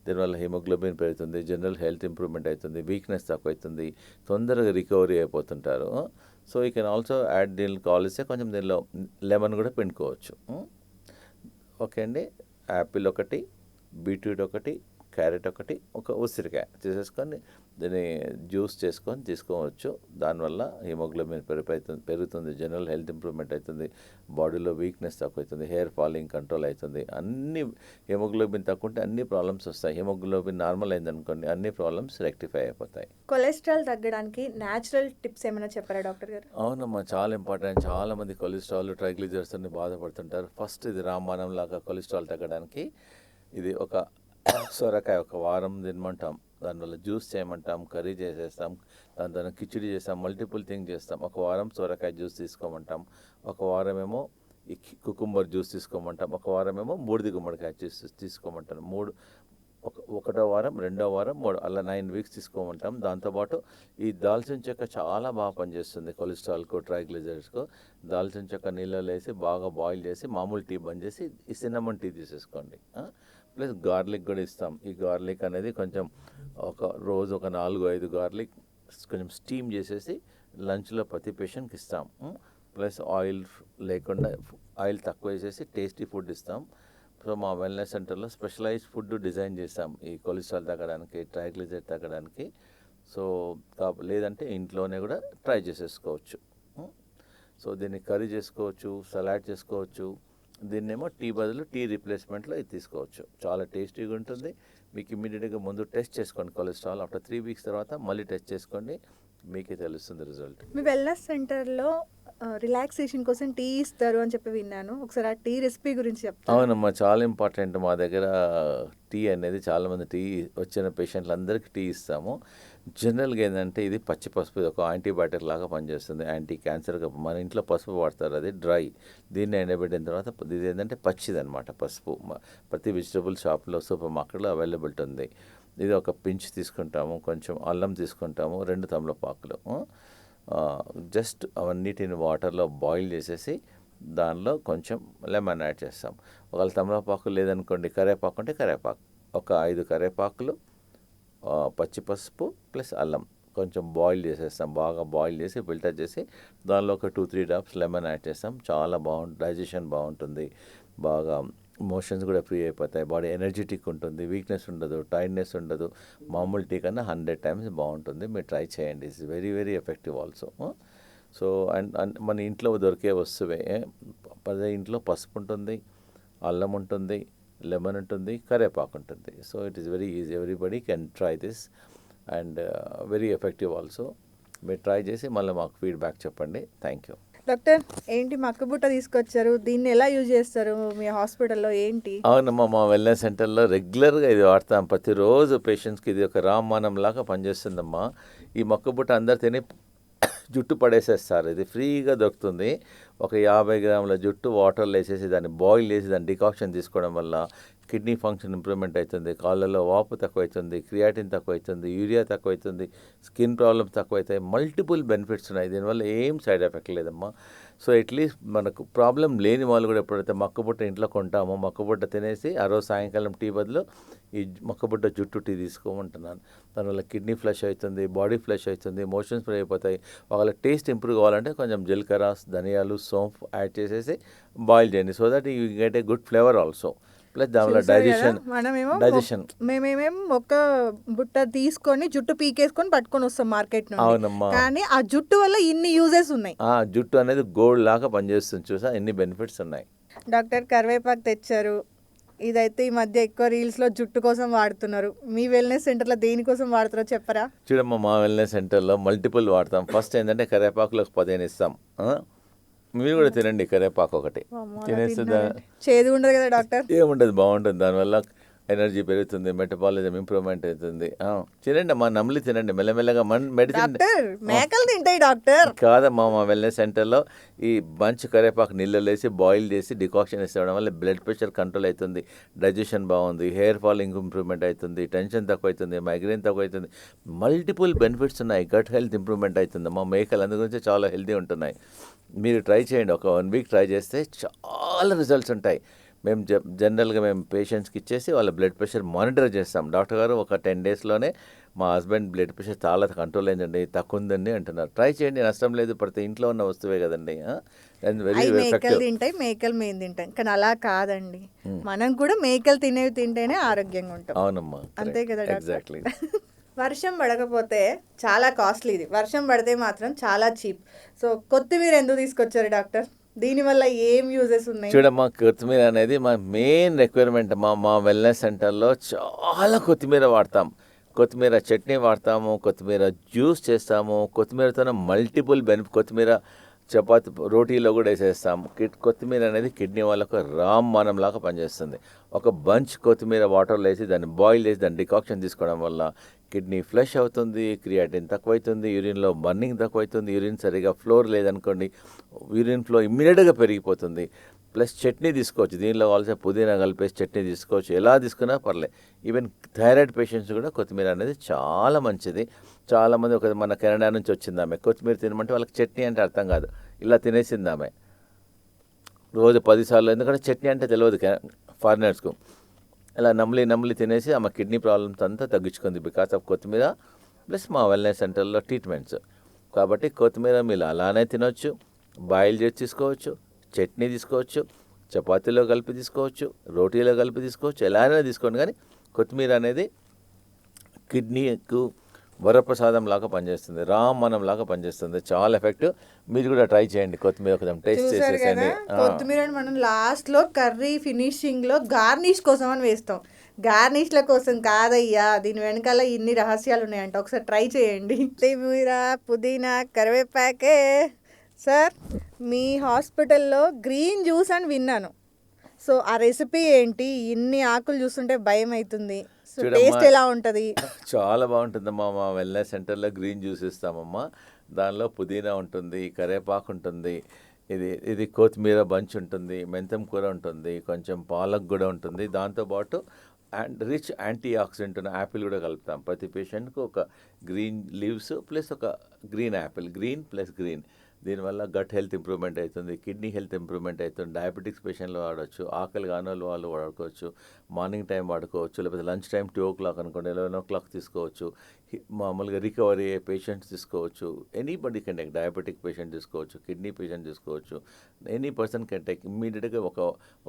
దీనివల్ల హిమోగ్లోబిన్ పెరుగుతుంది, జనరల్ హెల్త్ ఇంప్రూవ్మెంట్ అవుతుంది, వీక్నెస్ తక్కువ అవుతుంది, తొందరగా రికవరీ అయిపోతుంటారు. So you can also add, దీనికి కావాల్సి కొంచెం దీనిలో లెమన్ కూడా పిండుకోవచ్చు. ఓకే అండి. యాపిల్ ఒకటి, బీట్రూట్ ఒకటి, క్యారెట్ ఒకటి, ఒక ఉసిరికాయ చేసేసుకొని దీన్ని జ్యూస్ చేసుకొని తీసుకోవచ్చు. దానివల్ల హిమోగ్లోబిన్ పెరుగుతుంది, జనరల్ హెల్త్ ఇంప్రూవ్మెంట్ అవుతుంది, బాడీలో వీక్నెస్ తక్కువ అవుతుంది, హెయిర్ ఫాలింగ్ కంట్రోల్ అవుతుంది. అన్ని హిమోగ్లోబిన్ తక్కువ ఉంటే అన్ని ప్రాబ్లమ్స్ వస్తాయి. హిమోగ్లోబిన్ నార్మల్ అయిందనుకోండి, అన్ని ప్రాబ్లమ్స్ రెక్టిఫై అయిపోతాయి. కొలెస్ట్రాల్ తగ్గడానికి న్యాచురల్ టిప్స్ ఏమైనా చెప్పారా డాక్టర్ గారు? అవునమ్మా, చాలా ఇంపార్టెంట్. చాలామంది కొలెస్ట్రాల్, ట్రైగ్లిజరిడ్స్ అన్ని బాధపడుతుంటారు. ఫస్ట్ ఇది రామబాణం లాగా కొలెస్ట్రాల్ తగ్గడానికి ఇది ఒక సొరకాయ ఒక వారం తినమంటాం, దానివల్ల జ్యూస్ చేయమంటాం, కర్రీ చేసేస్తాం, దాంతో కిచిడి చేస్తాం, మల్టిపుల్ థింగ్ చేస్తాం. ఒక వారం సొరకాయ జ్యూస్ తీసుకోమంటాం, ఒక వారం ఏమో ఈ కుకుంబర్ జ్యూస్ తీసుకోమంటాం, ఒక వారం ఏమో బూడిద గుమ్మడికాయ జ్యూస్ తీసుకోమంటాం. ఒకటో వారం, రెండో వారం, అలా 9 వీక్స్ తీసుకోమంటాం. దాంతోపాటు ఈ దాల్చిన చెక్క చాలా బాగా పనిచేస్తుంది కొలెస్ట్రాల్కు, ట్రైగ్లిజరైడ్స్కు. దాల్చిన చెక్క నీళ్ళలో వేసి బాగా బాయిల్ చేసి మామూలు టీ బంద్ చేసి ఈ సిన్నమన్ టీ తీసేసుకోండి. ప్లస్ గార్లిక్ కూడా ఇస్తాం. ఈ గార్లిక్ అనేది కొంచెం రోజు ఒక 4-5 గార్లిక్ కొంచెం స్టీమ్ చేసేసి లంచ్లో ప్రతి పేషెంట్కి ఇస్తాం. ప్లస్ ఆయిల్ లేకుండా ఆయిల్ తక్కువ వేసేసి టేస్టీ ఫుడ్ ఇస్తాం. సో మా వెల్నెస్ సెంటర్లో స్పెషలైజ్డ్ ఫుడ్ డిజైన్ చేస్తాం ఈ కొలెస్ట్రాల్ తగ్గడానికి, ట్రైగ్లిజరైడ్ తగ్గడానికి. సో లేదంటే ఇంట్లోనే కూడా ట్రై చేసేసుకోవచ్చు. సో దీన్ని కర్రీ చేసుకోవచ్చు, సలాడ్ చేసుకోవచ్చు. దీన్నేమో టీ బదులు టీ రీప్లేస్మెంట్లో ఇది తీసుకోవచ్చు. చాలా టేస్టీగా ఉంటుంది. మీకు ఇమ్మీడియట్గా ముందు టెస్ట్ చేసుకోండి కొలెస్ట్రాల్. ఆఫ్టర్ 3 వీక్స్ తర్వాత మళ్ళీ టెస్ట్ చేసుకోండి, మీకే తెలుస్తుంది రిజల్ట్. మీ వెల్నెస్ సెంటర్లో రిలాక్సేషన్ కోసం టీ ఇస్తారు అని చెప్పి విన్నాను. ఒకసారి ఆ టీ రెసిపీ గురించి చెప్తాను. అవునమ్మా, చాలా ఇంపార్టెంట్. మా దగ్గర టీ అనేది చాలామంది వచ్చిన పేషెంట్లందరికీ టీ ఇస్తాము. జనరల్గా ఏంటంటే ఇది పచ్చి పసుపు, ఇది ఒక యాంటీబయాటిక్ లాగా పనిచేస్తుంది. యాంటీ క్యాన్సర్గా మన ఇంట్లో పసుపు వాడతారు, అది డ్రై. దీన్ని ఎండబెట్టిన తర్వాత ఇది ఏంటంటే పచ్చిది అనమాట పసుపు. ప్రతి వెజిటబుల్ షాప్లో, సూపర్ మార్కెట్లో అవైలబిలిటీ ఉంది. ఇది ఒక పించ్ తీసుకుంటాము, కొంచెం అల్లం తీసుకుంటాము, 2 తమలపాకులు. జస్ట్ అవన్నిటిని వాటర్లో బాయిల్ చేసేసి దానిలో కొంచెం లెమన్ యాడ్ చేస్తాం. ఒకవేళ తమలపాకు లేదనుకోండి, కరివేపాకు అంటే కరివేపాకు, ఒక 5 కరివేపాకులు, పచ్చి పసుపు ప్లస్ అల్లం కొంచెం బాయిల్ చేసేస్తాం. బాగా బాయిల్ చేసి ఫిల్టర్ చేసి దానిలో ఒక 2-3 డ్రాప్స్ లెమన్ యాడ్ చేస్తాం. చాలా బాగుంటుంది, డైజెషన్ బాగుంటుంది, బాగా మోషన్స్ కూడా ఫ్రీ అయిపోతాయి, బాడీ ఎనర్జెటిక్ ఉంటుంది, వీక్నెస్ ఉండదు, టైర్డ్నెస్ ఉండదు. మామూలు టీ కన్నా 100 టైమ్స్ బాగుంటుంది. మీరు ట్రై చేయండి. It's very very effective also. So and మన ఇంట్లో దొరికే వస్తువే. ఇంట్లో పసుపు ఉంటుంది, అల్లం ఉంటుంది, లెమన్ ఉంటుంది, కరివేపాకు ఉంటుంది. So it is very easy. Everybody can try this and very effective also. మీరు ట్రై చేసి మళ్ళీ మాకు ఫీడ్బ్యాక్ చెప్పండి. Thank you. డాక్టర్, ఏంటి మక్కబుట్ట తీసుకొచ్చారు? దీన్ని ఎలా యూజ్ చేస్తారు మీ హాస్పిటల్లో? ఏంటి? అవునమ్మా, మా వెల్నెస్ సెంటర్లో రెగ్యులర్గా ఇది వాడతాం. ప్రతిరోజు పేషెంట్స్కి ఇది ఒక రామమానం లాగా పనిచేస్తుందమ్మా. ఈ మక్కబుట్ట అందరు తిని జుట్టు పడేసేస్తారు. ఇది ఫ్రీగా దొరుకుతుంది. ఒక 50 గ్రాముల జుట్టు వాటర్లో వేసేసి దాన్ని బాయిల్ చేసి దాన్ని డికాక్షన్ తీసుకోవడం వల్ల కిడ్నీ ఫంక్షన్ ఇంప్రూవ్మెంట్ అవుతుంది, కాళ్ళలో వాపు తక్కువ అవుతుంది, క్రియాటిన్ తక్కువ అవుతుంది, యూరియా తక్కువ అవుతుంది, స్కిన్ ప్రాబ్లమ్స్ తక్కువ అవుతాయి. మల్టిపుల్ బెనిఫిట్స్ ఉన్నాయి. దీనివల్ల ఏం సైడ్ ఎఫెక్ట్ లేదమ్మా. సో అట్లీస్ట్ మనకు ప్రాబ్లం లేని వాళ్ళు కూడా ఎప్పుడైతే మక్కబుట్ట ఇంట్లో కొంటామో మక్కబుట్ట తినేసి ఆ రోజు సాయంకాలం టీ బదులు ఈ మక్కబుట్ట జుట్టు టీ తీసుకోమంటున్నాను. దానివల్ల కిడ్నీ ఫ్లష్ అవుతుంది, బాడీ ఫ్లష్ అవుతుంది, మోషన్స్ ఫ్రీ అయిపోతాయి. వాళ్ళ టేస్ట్ ఇంప్రూవ్ కావాలంటే కొంచెం జీలకర్ర, ధనియాలు, సోంపు యాడ్ చేసేసి బాయిల్ చేయండి. So that you get a good flavour also. Plus దానివల్ల డైజెషన్. మేమేమో ఒక బుట్ట తీసుకొని జుట్టు పీకేసుకొని పట్టుకొని వస్తాం మార్కెట్ నుండి. అవునమ్మా, కానీ ఆ జుట్టు వల్ల ఇన్ని యూజెస్ ఉన్నాయి. జుట్టు అనేది గోల్డ్ లాగా పనిచేస్తుంది. చూసా ఎన్ని బెనిఫిట్స్ ఉన్నాయి. డాక్టర్, కరివేపాకు తెచ్చారు. ఇదైతే ఈ మధ్య ఎక్కువ రీల్స్లో జుట్టు కోసం వాడుతున్నారు. మీ వెల్నెస్ సెంటర్లో దేనికోసం వాడుతారో చెప్పరా? చూడమ్మా, మా వెల్నెస్ సెంటర్లో మల్టిపుల్ వాడతాం. ఫస్ట్ ఏంటంటే కరివేపాకులో 15 ఇస్తాం. మీరు కూడా తినండి కరివేపాకు ఒకటి తినేస్తుందా? చేదు ఉండదు కదా డాక్టర్? ఏముండదు, బాగుంటుంది. దానివల్ల ఎనర్జీ పెరుగుతుంది, మెటబాలిజం ఇంప్రూవ్మెంట్ అవుతుంది. తినండి అమ్మా, నమ్లి తినండి మెల్లమెల్లగా. మెడిసిన్ మేకలు తింటాయి డాక్టర్? కాదమ్మా, మా వెల్నెస్ సెంటర్లో ఈ బంచ్ కరివేపాకు నీళ్ళలో వేసి బాయిల్ చేసి డికాక్షన్ ఇవ్వడం వల్ల బ్లడ్ ప్రెషర్ కంట్రోల్ అవుతుంది, డైజెషన్ బాగుంది, హెయిర్ ఫాల్ ఇంప్రూవ్మెంట్ అవుతుంది, టెన్షన్ తక్కువ అవుతుంది, మైగ్రేన్ తక్కువ అవుతుంది. మల్టిపుల్ బెనిఫిట్స్ ఉన్నాయి. గట్ హెల్త్ ఇంప్రూవ్మెంట్ అవుతుంది. మా మేకలు అందు గురించి చాలా హెల్తీ ఉంటున్నాయి. మీరు ట్రై చేయండి. ఒక 1 వీక్ ట్రై చేస్తే చాలా రిజల్ట్స్ ఉంటాయి. మేము జనరల్గా పేషెంట్స్కి ఇచ్చేసి వాళ్ళ బ్లడ్ ప్రెషర్ మానిటర్ చేస్తాం. డాక్టర్ గారు ఒక 10 డేస్లోనే మా హస్బెండ్ బ్లడ్ ప్రెషర్ చాలా కంట్రోల్ అయిందండి, తక్కువ ఉందండి అంటున్నారు. ట్రై చేయండి, నష్టం లేదు. ప్రతి ఇంట్లో ఉన్న వస్తువే కదండి. మేకలు తింటాయి, మేకలు మేము తింటాం. కానీ అలా కాదండి, మనం కూడా మేకలు తినేవి తింటేనే ఆరోగ్యంగా ఉంటాం. అవునమ్మా, అంతే కదా? ఎగ్జాక్ట్లీ. వర్షం పడకపోతే చాలా కాస్ట్లీ, ఇది వర్షం పడితే మాత్రం చాలా చీప్. సో కొత్తిమీర ఎందుకు తీసుకొచ్చారు డాక్టర్? దీనివల్ల ఏం యూజెస్ ఉన్నాయి? చూడమ్మా, కొత్తిమీర అనేది మా మెయిన్ రిక్వైర్మెంట్. మా వెల్నెస్ సెంటర్లో చాలా కొత్తిమీర వాడతాం. కొత్తిమీర చట్నీ వాడతాము, కొత్తిమీర జ్యూస్ చేస్తాము, కొత్తిమీరతో మల్టిపుల్ బెనిఫిట్. కొత్తిమీర చపాతి రోటీలో కూడా వేసేస్తాం. కొత్తిమీర అనేది కిడ్నీ వాళ్ళకు రామబాణం లాగా పనిచేస్తుంది. ఒక బంచ్ కొత్తిమీర వాటర్లో వేసి దాన్ని బాయిల్ చేసి దాన్ని డికాక్షన్ తీసుకోవడం వల్ల కిడ్నీ ఫ్లష్ అవుతుంది, క్రియాటిన్ తక్కువ అవుతుంది, యూరిన్లో బర్నింగ్ తక్కువ అవుతుంది. యూరిన్ సరిగా ఫ్లో లేదనుకోండి, యూరిన్ ఫ్లో ఇమ్మీడియట్గా పెరిగిపోతుంది. ప్లస్ చట్నీ తీసుకోవచ్చు. దీనిలో కావాల్సిన పుదీనా కలిపేసి చట్నీ తీసుకోవచ్చు. ఎలా తీసుకున్నా పర్లేదు. ఈవెన్ థైరాయిడ్ పేషెంట్స్ కూడా కొత్తిమీర అనేది చాలా మంచిది. చాలామంది మన కెనడా నుంచి వచ్చింది ఆమె, కొత్తిమీర తినమంటే వాళ్ళకి చట్నీ అంటే అర్థం కాదు, ఇలా తినేసింది ఆమె రోజు 10 సార్లు. ఎందుకంటే చట్నీ అంటే తెలియదు ఫారినర్స్కు. ఇలా నమ్లి తినేసి ఆమె కిడ్నీ ప్రాబ్లమ్స్ అంతా తగ్గించుకుంది బికాస్ ఆఫ్ కొత్తిమీర ప్లస్ మా వెల్నెస్ సెంటర్లో ట్రీట్మెంట్స్. కాబట్టి కొత్తిమీర మీరు అలానే తినొచ్చు, బాయిల్ చేసి తీసుకోవచ్చు, చట్నీ తీసుకోవచ్చు, చపాతీలో కలిపి తీసుకోవచ్చు, రోటీలో కలిపి తీసుకోవచ్చు, ఎలాగైనా తీసుకోండి. కానీ కొత్తిమీర అనేది కిడ్నీకు వరప్రసాదం లాగా పనిచేస్తుంది, రామనం లాగా పనిచేస్తుంది, చాలా ఎఫెక్టివ్. మీరు కూడా ట్రై చేయండి, కొత్తిమీర కొంచెం టేస్ట్ చూసారు కదా, చేసేసండి. కొత్తిమీరని మనం లాస్ట్లో కర్రీ ఫినిషింగ్లో గార్నిష్ కోసం అని వేస్తాం. గార్నిష్ల కోసం కాదయ్యా, దీని వెనకాల ఇన్ని రహస్యాలు ఉన్నాయంట. ఒకసారి ట్రై చేయండి. కొత్తిమీర, పుదీనా, కరివేపాకే. సార్, మీ హాస్పిటల్లో గ్రీన్ జ్యూస్ అని విన్నాను. సో ఆ రెసిపీ ఏంటి? ఇన్ని ఆకులు చూస్తుంటే భయం అవుతుంది. సో చూడమ్మా, టేస్ట్ ఎలా ఉంటుంది? చాలా బాగుంటుందమ్మా. మా వెల్నెస్ సెంటర్లో గ్రీన్ జ్యూస్ ఇస్తామమ్మా. దానిలో పుదీనా ఉంటుంది, కరివేపాకు ఉంటుంది, ఇది కొత్తిమీర బంచ్ ఉంటుంది, మెంతం కూర ఉంటుంది, కొంచెం పాలక్ కూడా ఉంటుంది. దాంతోపాటు రిచ్ యాంటీ ఆక్సిడెంట్ ఉన్న యాపిల్ కూడా కలుపుతాం. ప్రతి పేషెంట్కు ఒక గ్రీన్ లీవ్స్ ప్లస్ ఒక green Apple, green plus green. దీనివల్ల గట్ హెల్త్ ఇంప్రూవ్మెంట్ అవుతుంది, కిడ్నీ హెల్త్ ఇంప్రూవ్మెంట్ అవుతుంది. డయాబెటిక్స్ పేషెంట్లు వాడవచ్చు, ఆకలి కాని వాళ్ళు వాడుకోవచ్చు, మార్నింగ్ టైం వాడుకోవచ్చు, లేకపోతే లంచ్ టైం 2 o'clock అనుకోండి, 11 o'clock తీసుకోవచ్చు. మామూలుగా రికవరీ అయ్యే పేషెంట్స్ తీసుకోవచ్చు. Anybody can take. Diabetic patient తీసుకోవచ్చు, కిడ్నీ పేషెంట్ తీసుకోవచ్చు. Any person can take. ఇమ్మీడియట్గా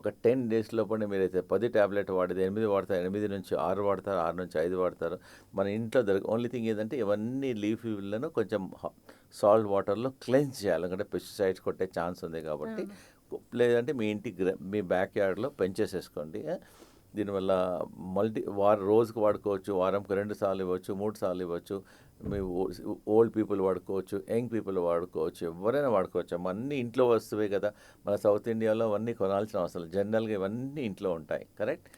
ఒక 10 days లోపలనే మీరైతే 10 టాబ్లెట్ వాడితే 8 వాడతారు, 8 నుంచి 6 వాడతారు, 6 నుంచి 5 వాడతారు. మన ఇంట్లో ఓన్లీ థింగ్ ఏంటంటే ఇవన్నీ లీఫీలను కొంచెం సాల్ట్ వాటర్లో క్లెన్స్ చేయాలి, ఎందుకంటే పెస్టిసైడ్స్ కొట్టే ఛాన్స్ ఉంది కాబట్టి. లేదంటే మీ మీ బ్యాక్ యార్డ్లో పెంచేసేసుకోండి. దీనివల్ల రోజుకు వాడుకోవచ్చు, వారంకి 2 సార్లు ఇవ్వచ్చు, 3 సార్లు ఇవ్వచ్చు. మీ ఓల్డ్ పీపుల్ వాడుకోవచ్చు, యంగ్ పీపుల్ వాడుకోవచ్చు, ఎవరైనా వాడుకోవచ్చు. అన్నీ ఇంట్లో వస్తువే కదా. మన సౌత్ ఇండియాలో అవన్నీ కొనాల్సిన అవసరం, జనరల్గా ఇవన్నీ ఇంట్లో ఉంటాయి. Correct.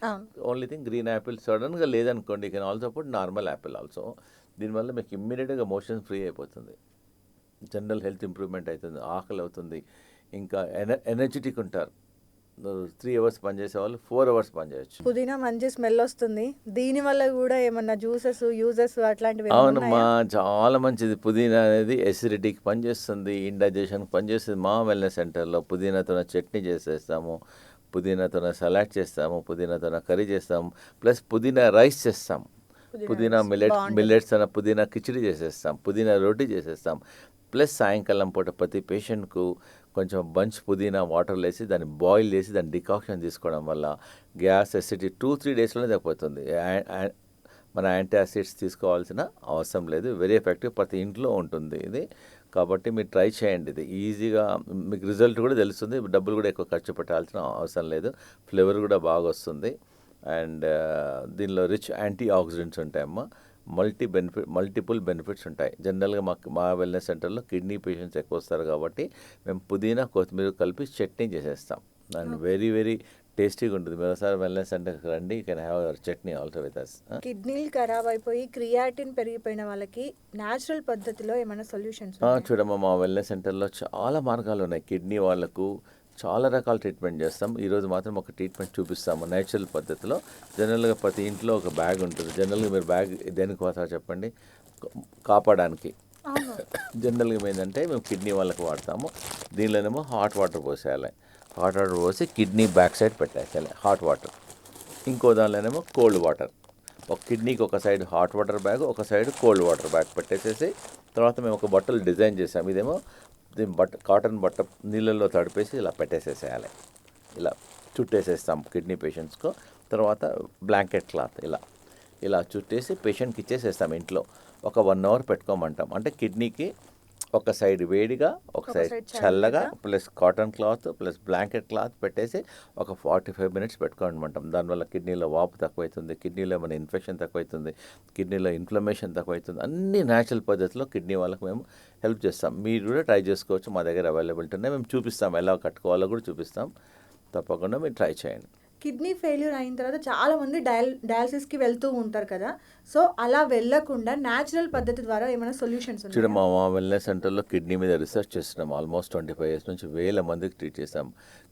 Only thing green Apple సడన్గా లేదనుకోండి, can also put normal Apple also. దీనివల్ల మీకు ఇమ్మీడియట్గా మోషన్ ఫ్రీ అయిపోతుంది, జనరల్ హెల్త్ ఇంప్రూవ్మెంట్ అవుతుంది, ఆకలి అవుతుంది, ఇంకా ఎనర్జెటిక్ ఉంటారు. 3 hours పనిచేసే వాళ్ళు 4 hours పనిచేయచ్చు. పుదీనా మంచి స్మెల్ వస్తుంది. దీనివల్ల కూడా ఏమన్నా జ్యూసెస్ యూజెస్ అట్లాంటివి? అవునమ్మా, చాలా మంచిది. పుదీనా అనేది ఎసిడిటీకి పనిచేస్తుంది, ఇండైజెషన్కి పనిచేస్తుంది. మా వెల్నెస్ సెంటర్లో పుదీనాతో చట్నీ చేసేస్తాము, పుదీనాతో సలాడ్ చేస్తాము, పుదీనాతో కర్రీ చేస్తాము, ప్లస్ పుదీనా రైస్ చేస్తాము. పుదీనా మిల్లెట్స్ అన్న పుదీనా కిచిడి చేసేస్తాం, పుదీనా రోటీ చేసేస్తాం. ప్లస్ సాయంకాలం పూట ప్రతి పేషెంట్కు కొంచెం బంచ్ పుదీనా వాటర్లో వేసి దాన్ని బాయిల్ చేసి దాని డికాక్షన్ తీసుకోవడం వల్ల గ్యాస్, ఎసిడిటీ 2-3 daysలోనే తగ్గిపోతుంది. మన యాంటాసిడ్స్ తీసుకోవాల్సిన అవసరం లేదు. వెరీ ఎఫెక్టివ్, ప్రతి ఇంట్లో ఉంటుంది ఇది. కాబట్టి మీరు ట్రై చేయండి. ఇది ఈజీగా మీకు రిజల్ట్ కూడా తెలుస్తుంది, డబ్బులు కూడా ఎక్కువ ఖర్చు పెట్టాల్సిన అవసరం లేదు, ఫ్లేవర్ కూడా బాగా వస్తుంది. అండ్ దీనిలో రిచ్ యాంటీ ఆక్సిడెంట్స్ ఉంటాయమ్మా. మల్టిపుల్ బెనిఫిట్స్ ఉంటాయి. జనరల్గా మా వెల్నెస్ సెంటర్లో కిడ్నీ పేషెంట్స్ ఎక్కువ వస్తారు కాబట్టి మేము పుదీనా, కొత్తిమీర కలిపి చట్నీ చేసేస్తాం. అండ్ వెరీ వెరీ టేస్టీగా ఉంటుంది. మీరు ఒకసారి వెల్నెస్ సెంటర్కి రండి, you can have your chutney also with us. కిడ్నీలు ఖరాబ్ అయిపోయి క్రియాటిన్ పెరిగిపోయిన వాళ్ళకి న్యాచురల్ పద్ధతిలో ఏమైనా సొల్యూషన్స్? చూడమ్మా, మా వెల్నెస్ సెంటర్లో చాలా మార్గాలు ఉన్నాయి. కిడ్నీ వాళ్ళకు చాలా రకాల ట్రీట్మెంట్ చేస్తాం. ఈరోజు మాత్రం ఒక ట్రీట్మెంట్ చూపిస్తాము నేచురల్ పద్ధతిలో. జనరల్గా ప్రతి ఇంట్లో ఒక బ్యాగ్ ఉంటుంది. జనరల్గా మీరు బ్యాగ్ దేనికి పోతారో చెప్పండి? కాపాడడానికి. జనరల్గా ఏంటంటే మేము కిడ్నీ వాళ్ళకి వాడతాము. దీనిలోనేమో హాట్ వాటర్ పోసేయాలి. హాట్ వాటర్ పోసి కిడ్నీ బ్యాక్ సైడ్ పెట్టేసేయాలి హాట్ వాటర్. ఇంకో దానిలోనేమో కోల్డ్ వాటర్. ఒక కిడ్నీకి ఒక సైడ్ హాట్ వాటర్ బ్యాగ్, ఒక సైడ్ కోల్డ్ వాటర్ బ్యాగ్ పెట్టేసేసి తర్వాత మేము ఒక బట్టలు డిజైన్ చేసాము. ఇదేమో కాటన్ బట్ట నీళ్ళల్లో తడిపేసి ఇలా పెట్టేసేసేయాలి. ఇలా చుట్టేసేస్తాం కిడ్నీ పేషెంట్స్కు. తర్వాత బ్లాంకెట్ క్లాత్ ఇలా చుట్టేసి పేషెంట్కి ఇచ్చేసేస్తాం. ఇంట్లో ఒక 1 hour పెట్టుకోమంటాం. అంటే కిడ్నీకి ఒక సైడ్ వేడిగా, ఒక సైడ్ చల్లగా, plus cotton cloth plus blanket cloth పెట్టేసి ఒక 45 minutes పెట్టుకోమంటాం. దానివల్ల కిడ్నీలో వాపు తక్కువవుతుంది, కిడ్నీలో మన ఇన్ఫెక్షన్ తక్కువవుతుంది, కిడ్నీలో ఇన్ఫ్లమేషన్ తక్కువవుతుంది. అన్ని న్యాచురల్ పద్ధతిలో కిడ్నీ వాళ్ళకి మేము హెల్ప్ చేస్తాం. మీరు కూడా ట్రై చేసుకోవచ్చు, మా దగ్గర అవైలబిలిటీ ఉన్నాయి. మేము చూపిస్తాం, ఎలా కట్టుకోవాలో కూడా చూపిస్తాం. తప్పకుండా మీరు ట్రై చేయండి. కిడ్నీ ఫెయిల్యూర్ అయిన తర్వాత చాలామంది డయాలసిస్కి వెళ్తూ ఉంటారు కదా, సో అలా వెళ్ళకుండా న్యాచురల్ పద్ధతి ద్వారా ఏమైనా సొల్యూషన్స్ చూడ ఉన్నాయా? మా వెల్నెస్ సెంటర్లో కిడ్నీ మీద రీసెర్చ్ చేస్తున్నాం. ఆల్మోస్ట్ 25 ఇయర్స్ నుంచి వేల మందికి ట్రీట్ చేసాం.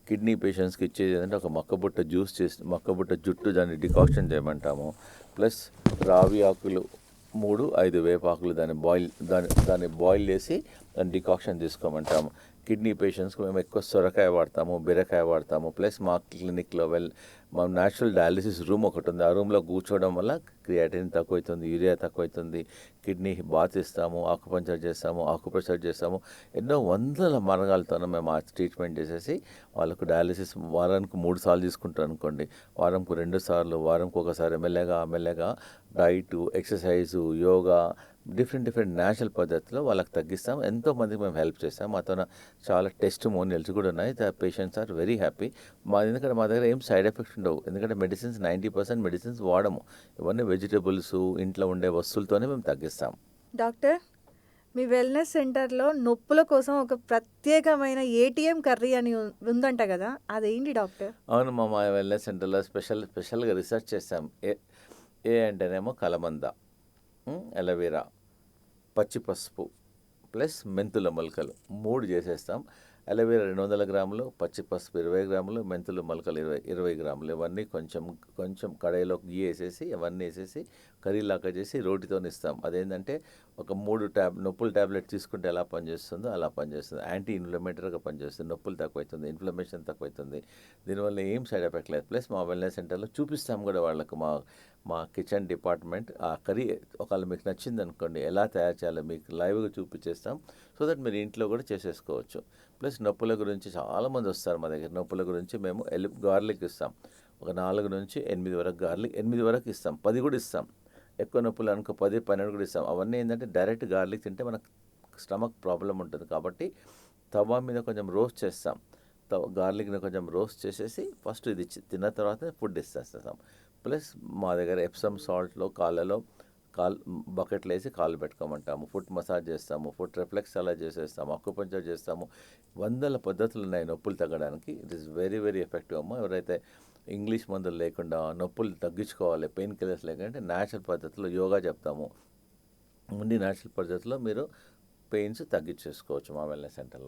కిడ్నీ పేషెంట్స్కి ఇచ్చేది ఏంటంటే ఒక మక్కబుట్ట జ్యూస్ చేసి మక్కబుట్ట జుట్టు దాన్ని డికాక్షన్ చేయమంటాము. ప్లస్ రావి ఆకులు 3-5 వేపాకులు దాన్ని బాయిల్ చేసి దాన్ని డికాక్షన్ తీసుకోమంటాము. కిడ్నీ పేషెంట్స్కి మేము ఎక్కువ సొరకాయ వాడతాము, బీరకాయ వాడతాము. ప్లస్ మా క్లినిక్లో మా న్యాచురల్ డయాలిసిస్ రూమ్ ఒకటి ఉంది. ఆ రూమ్లో కూర్చోవడం వల్ల క్రియాటిన్ తక్కువవుతుంది, యూరియా తక్కువవుతుంది. కిడ్నీ బాత్ ఇస్తాము, ఆకుప్రెషర్ చేస్తాము. ఎన్నో వందల మార్గాలతో మేము ఆ ట్రీట్మెంట్ చేసేసి వాళ్ళకు డయాలిసిస్ వారానికి 3 సార్లు తీసుకుంటారు అనుకోండి, వారంకు 2 సార్లు, వారంకి ఒకసారి మెల్లగా diet, exercise, yoga, different natural పద్ధతిలో వాళ్ళకి తగ్గిస్తాం. ఎంతోమందికి మేము హెల్ప్ చేస్తాం. మాతో చాలా టెస్టిమోనియల్స్ కూడా ఉన్నాయి. The patients are very happy. ఎందుకంటే మా దగ్గర ఏం సైడ్ ఎఫెక్ట్స్ ఉండవు. ఎందుకంటే మెడిసిన్స్ 90% మెడిసిన్స్ వాడము. ఇవన్నీ వెజిటబుల్స్, ఇంట్లో ఉండే వస్తువులతోనే మేము తగ్గిస్తాం. డాక్టర్, మీ వెల్నెస్ సెంటర్లో నొప్పుల కోసం ఒక ప్రత్యేకమైన ఏటీఎం కర్రీ అని ఉందంట కదా, అదేంటి డాక్టర్? అవును, మా వెల్నెస్ సెంటర్లో స్పెషల్గా రీసెర్చ్ చేస్తాం. ఏ అంటేనేమో కలమంద, అలోవెరా, పచ్చి పసుపు ప్లస్ మెంతుల మొలకలు 3 చేసేస్తాం. అలోవెరా 200 గ్రాములు, పచ్చి పసుపు 20 గ్రాములు, మెంతుల మొలకలు 20 గ్రాములు. ఇవన్నీ కొంచెం కడాయిలో గీ వేసేసి అవన్నీ వేసేసి కర్రీలాగా చేసి రోటితో ఇస్తాం. అదేంటంటే ఒక 3 నొప్పుల ట్యాబ్లెట్ తీసుకుంటే ఎలా పనిచేస్తుందో అలా పనిచేస్తుంది. యాంటీ ఇన్ఫ్లమేటరీగా పనిచేస్తుంది. నొప్పులు తక్కువవుతుంది, ఇన్ఫ్లమేషన్ తక్కువవుతుంది. దీనివల్ల ఏం సైడ్ ఎఫెక్ట్ లేదు. ప్లస్ మా వెల్నెస్ సెంటర్లో చూపిస్తాం కూడా వాళ్ళకు మా కిచెన్ డిపార్ట్మెంట్ ఆ కర్రీ ఒకవేళ మీకు నచ్చింది అనుకోండి, ఎలా తయారు చేయాలో మీకు లైవ్గా చూపించేస్తాం. సో దట్ మీరు ఇంట్లో కూడా చేసేసుకోవచ్చు. ప్లస్ నొప్పుల గురించి చాలామంది వస్తారు మా దగ్గర. నొప్పుల గురించి మేము గార్లిక్ ఇస్తాం. ఒక 4 నుంచి 8 వరకు గార్లిక్, 8 వరకు ఇస్తాం, 10 కూడా ఇస్తాం. ఎక్కువ నొప్పులు అనుకో 10, 12 కూడా ఇస్తాం. అవన్నీ ఏంటంటే డైరెక్ట్ గార్లిక్ తింటే మనకు స్టమక్ ప్రాబ్లం ఉంటుంది కాబట్టి తవా మీద కొంచెం రోస్ట్ చేస్తాం. గార్లిక్ని కొంచెం రోస్ట్ చేసేసి ఫస్ట్ ఇది తిన్న తర్వాత ఫుడ్ ఇస్తాం. ప్లస్ మా దగ్గర ఎప్సమ్ సాల్ట్లో బకెట్లు వేసి కాళ్ళు పెట్టుకోమంటాము. ఫుట్ మసాజ్ చేస్తాము, ఫుట్ రిఫ్లెక్స్ అలా చేసేస్తాము, అక్యుపంక్చర్ చేస్తాము. వందల పద్ధతులు ఉన్నాయి నొప్పులు తగ్గడానికి. ఇట్ ఈస్ వెరీ ఎఫెక్టివ్ అమ్మ. ఎవరైతే ఇంగ్లీష్ మందులు లేకుండా నొప్పులు తగ్గించుకోవాలి, పెయిన్ కిల్లర్స్ లేకుంటే న్యాచురల్ పద్ధతిలో యోగా చెప్తాము. న్యాచురల్ పద్ధతిలో మీరు పెయిన్స్ తగ్గించేసుకోవచ్చు మా వెల్నెస్ సెంటర్లో.